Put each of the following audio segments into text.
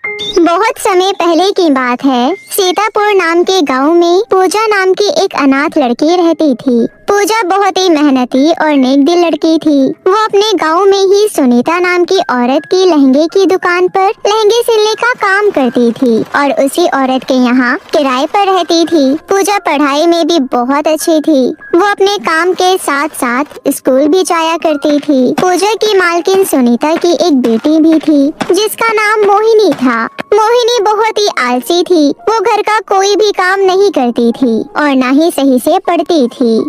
बहुत समय पहले की बात है। सीतापुर नाम के गांव में पूजा नाम की एक अनाथ लड़की रहती थी। पूजा बहुत ही मेहनती और नेक दिल लड़की थी। वो अपने गांव में ही सुनीता नाम की औरत की लहंगे की दुकान पर लहंगे सिलने का काम करती थी और उसी औरत के यहाँ किराए पर रहती थी। पूजा पढ़ाई में भी बहुत अच्छी थी। वो अपने काम के साथ साथ स्कूल भी जाया करती थी। पूजा की मालकिन सुनीता की एक बेटी भी थी जिसका नाम मोहिनी था। मोहिनी बहुत ही आलसी थी। वो घर का कोई भी काम नहीं करती थी और ना ही सही से पढ़ती थी।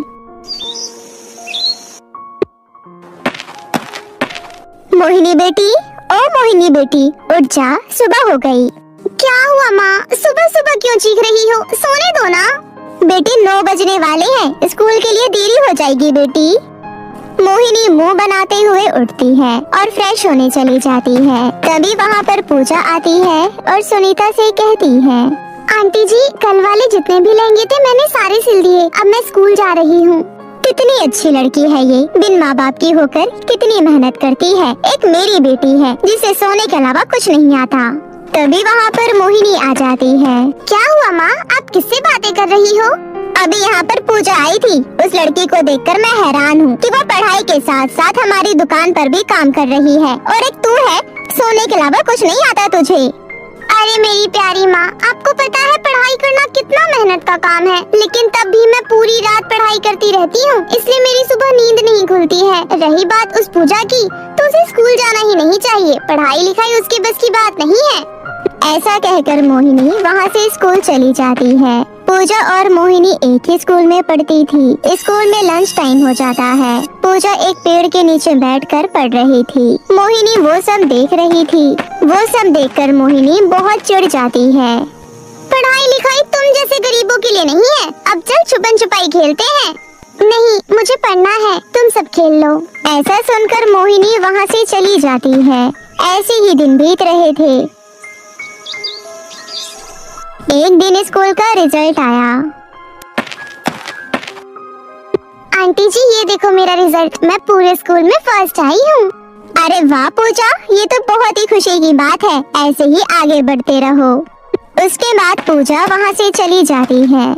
मोहिनी बेटी, ओ मोहिनी बेटी, उठ जा, सुबह हो गई। क्या हुआ माँ, सुबह सुबह क्यों चीख रही हो? सोने दो ना। बेटी 9 बजने वाले हैं, स्कूल के लिए देरी हो जाएगी बेटी। मोहिनी मुंह बनाते हुए उठती है और फ्रेश होने चली जाती है। तभी वहाँ पर पूजा आती है और सुनीता से कहती है, आंटी जी, कल वाले जितने भी लहंगे थे मैंने सारे सिल दिए। अब मैं स्कूल जा रही हूँ। कितनी अच्छी लड़की है ये, बिन माँ बाप की होकर कितनी मेहनत करती है। एक मेरी बेटी है जिसे सोने के अलावा कुछ नहीं आता। तभी वहाँ पर मोहिनी आ जाती है। क्या हुआ माँ, आप किससे बातें कर रही हो? अभी यहाँ पर पूजा आई थी। उस लड़की को देखकर मैं हैरान हूँ कि वो पढ़ाई के साथ साथ हमारी दुकान पर भी काम कर रही है और एक तू है, सोने के अलावा कुछ नहीं आता तुझे। अरे मेरी प्यारी माँ, आपको पता है पढ़ाई करना कितना मेहनत का काम है, लेकिन तब भी मैं पूरी रात पढ़ाई करती रहती हूँ, इसलिए मेरी सुबह नींद नहीं खुलती है। रही बात उस पूजा की, तो उसे स्कूल जाना ही नहीं चाहिए। पढ़ाई लिखाई उसके बस की बात नहीं है। ऐसा कहकर मोहिनी वहाँ से स्कूल चली जाती है। पूजा और मोहिनी एक ही स्कूल में पढ़ती थी। स्कूल में लंच टाइम हो जाता है। पूजा एक पेड़ के नीचे बैठकर पढ़ रही थी। मोहिनी वो सब देख रही थी। वो सब देखकर मोहिनी बहुत चिढ़ जाती है। पढ़ाई लिखाई तुम जैसे गरीबों के लिए नहीं है। अब चल छुपन छुपाई खेलते हैं। नहीं, मुझे पढ़ना है, तुम सब खेल लो। ऐसा सुनकर मोहिनी वहाँ से चली जाती है। ऐसे ही दिन बीत रहे थे। एक दिन स्कूल का रिजल्ट आया। आंटी जी, ये देखो मेरा रिजल्ट, मैं पूरे स्कूल में फर्स्ट आई हूँ। अरे वाह पूजा, ये तो बहुत ही खुशी की बात है। ऐसे ही आगे बढ़ते रहो। उसके बाद पूजा वहाँ से चली जाती है।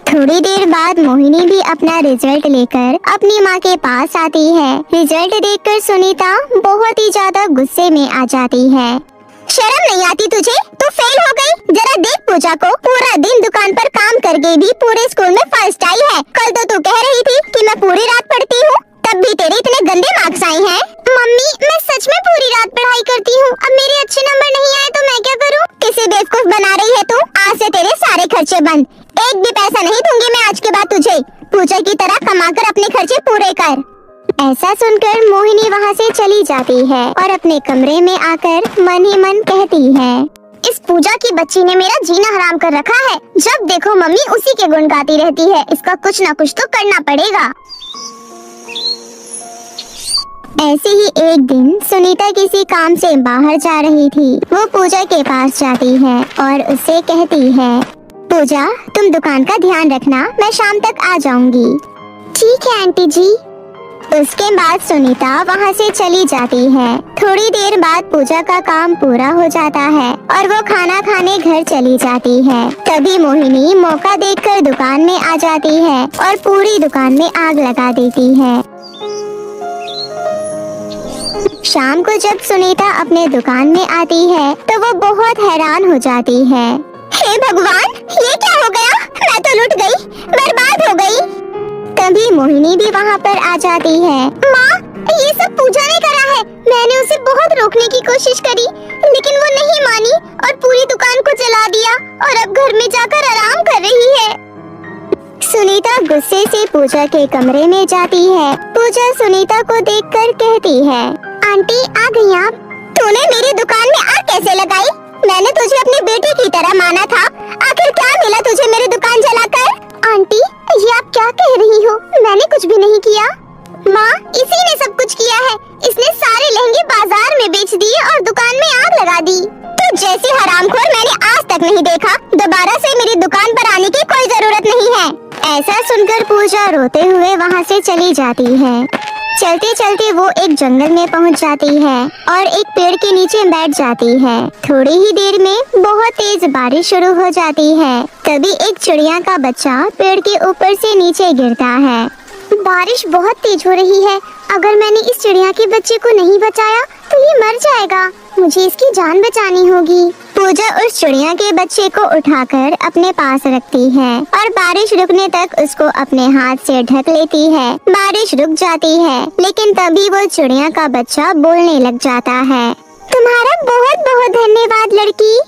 थोड़ी देर बाद मोहिनी भी अपना रिजल्ट लेकर अपनी माँ के पास आती है। रिजल्ट देखकर सुनीता बहुत ही ज्यादा गुस्से में आ जाती है। शर्म नहीं आती तुझे? तू फेल हो गई। जरा देख पूजा को, पूरा दिन दुकान पर काम करके भी पूरे स्कूल में फर्स्ट आई है। कल तो तू कह रही थी कि मैं पूरी रात पढ़ती हूँ, तब भी तेरे इतने गंदे मार्क्स आए हैं। मम्मी, मैं सच में पूरी रात पढ़ाई करती हूँ। अब मेरे अच्छे नंबर नहीं आए तो मैं क्या करूँ? किसे बेवकूफ बना रही है तू? आज से तेरे सारे खर्चे बंद। एक भी पैसा नहीं दूंगी मैं आज के बाद तुझे। पूजा की तरह कमाकर अपने खर्चे पूरे कर। ऐसा सुनकर मोहिनी वहाँ से चली जाती है और अपने कमरे में आकर मन ही मन कहती है, इस पूजा की बच्ची ने मेरा जीना हराम कर रखा है। जब देखो मम्मी उसी के गुण गाती रहती है। इसका कुछ न कुछ तो करना पड़ेगा। ऐसे ही एक दिन सुनीता किसी काम से बाहर जा रही थी। वो पूजा के पास जाती है और उससे कहती है, पूजा, तुम दुकान का ध्यान रखना, मैं शाम तक आ जाऊंगी। ठीक है आंटी जी। उसके बाद सुनीता वहाँ से चली जाती है। थोड़ी देर बाद पूजा का काम पूरा हो जाता है और वो खाना खाने घर चली जाती है। तभी मोहिनी मौका देखकर दुकान में आ जाती है और पूरी दुकान में आग लगा देती है। शाम को जब सुनीता अपने दुकान में आती है तो वो बहुत हैरान हो जाती है। हे भगवान, ये क्या हो गया? मैं तो लुट गई, बर्बाद हो गई। तभी मोहिनी भी वहाँ पर आ जाती है। माँ, ये सब पूजा ने करा है। मैंने उसे बहुत रोकने की कोशिश करी, लेकिन वो नहीं मानी और पूरी दुकान को जला दिया और अब घर में जाकर आराम कर रही है। सुनीता गुस्से से पूजा के कमरे में जाती है। पूजा सुनीता को देखकर कहती है, आंटी आ गई आप? तूने मेरी दुकान में आग कैसे लगाई? मैंने तुझे अपनी बेटी की तरह माना था। आखिर क्या मिला तुझे मेरी दुकान जलाकर? आंटी, ये आप क्या कह रही हो? मैंने कुछ भी नहीं किया। माँ, इसी ने सब कुछ किया है। इसने सारे लहंगे बाजार में बेच दिए और दुकान में आग लगा दी। तो जैसी हरामखोर मैंने आज तक नहीं देखा। दोबारा से मेरी दुकान पर आने की कोई जरूरत नहीं है। ऐसा सुनकर पूजा रोते हुए वहाँ से चली जाती है। चलते चलते वो एक जंगल में पहुंच जाती है और एक पेड़ के नीचे बैठ जाती है। थोड़ी ही देर में बहुत तेज बारिश शुरू हो जाती है। तभी एक चिड़िया का बच्चा पेड़ के ऊपर से नीचे गिरता है। बारिश बहुत तेज हो रही है। अगर मैंने इस चिड़िया के बच्चे को नहीं बचाया तो ये मर जाएगा। मुझे इसकी जान बचानी होगी। पूजा उस चिड़िया के बच्चे को उठाकर अपने पास रखती है और बारिश रुकने तक उसको अपने हाथ से ढक लेती है। बारिश रुक जाती है, लेकिन तभी वो चिड़िया का बच्चा बोलने लग जाता है। तुम्हारा बहुत बहुत धन्यवाद लड़की।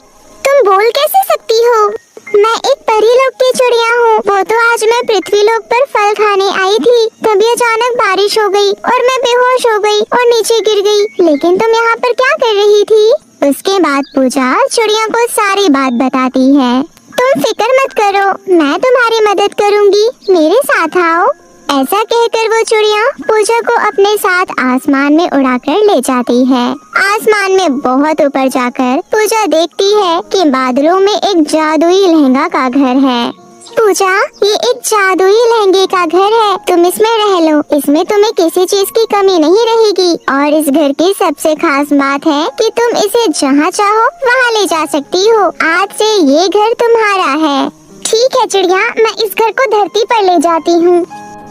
तुम बोल कैसे सकती हो? मैं एक परी लोक की चिड़िया हूँ। वो तो आज मैं पृथ्वी लोक पर फल खाने आई थी, तभी अचानक बारिश हो गई और मैं बेहोश हो गई और नीचे गिर गई। लेकिन तुम यहाँ पर क्या कर रही थी? उसके बाद पूजा चिड़िया को सारी बात बताती है। तुम फिक्र मत करो, मैं तुम्हारी मदद करूँगी, मेरे साथ आओ। ऐसा कहकर वो चिड़िया पूजा को अपने साथ आसमान में उड़ाकर ले जाती है। आसमान में बहुत ऊपर जाकर पूजा देखती है कि बादलों में एक जादुई लहंगा का घर है। पूजा, ये एक जादुई लहंगे का घर है, तुम इसमें रह लो। इसमें तुम्हें किसी चीज की कमी नहीं रहेगी और इस घर की सबसे खास बात है कि तुम इसे जहाँ चाहो वहाँ ले जा सकती हो। आज से ये घर तुम्हारा है। ठीक है चिड़िया, मैं इस घर को धरती पर ले जाती हूँ।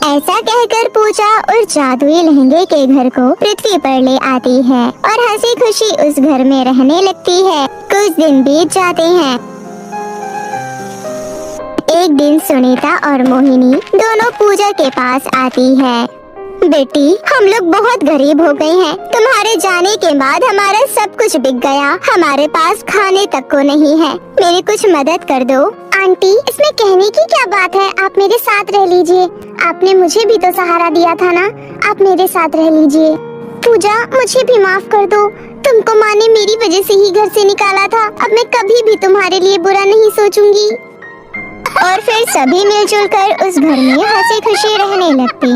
ऐसा कहकर पूजा उस जादुई लहंगे के घर को पृथ्वी पर ले आती है और हंसी खुशी उस घर में रहने लगती है। कुछ दिन बीत जाते हैं। एक दिन सुनीता और मोहिनी दोनों पूजा के पास आती है। बेटी, हम लोग बहुत गरीब हो गए हैं। तुम्हारे जाने के बाद हमारा सब कुछ बिक गया। हमारे पास खाने तक को नहीं है। मेरी कुछ मदद कर दो। आंटी, इसमें कहने की क्या बात है? आप मेरे साथ रह लीजिए। आपने मुझे भी तो सहारा दिया था ना, आप मेरे साथ रह लीजिए। पूजा, मुझे भी माफ कर दो। तुमको माँ ने मेरी वजह से ही घर से निकाला था। अब मैं कभी भी तुम्हारे लिए बुरा नहीं सोचूंगी। और फिर सभी मिलजुल कर उस घर में हंसी खुशी रहने लगती।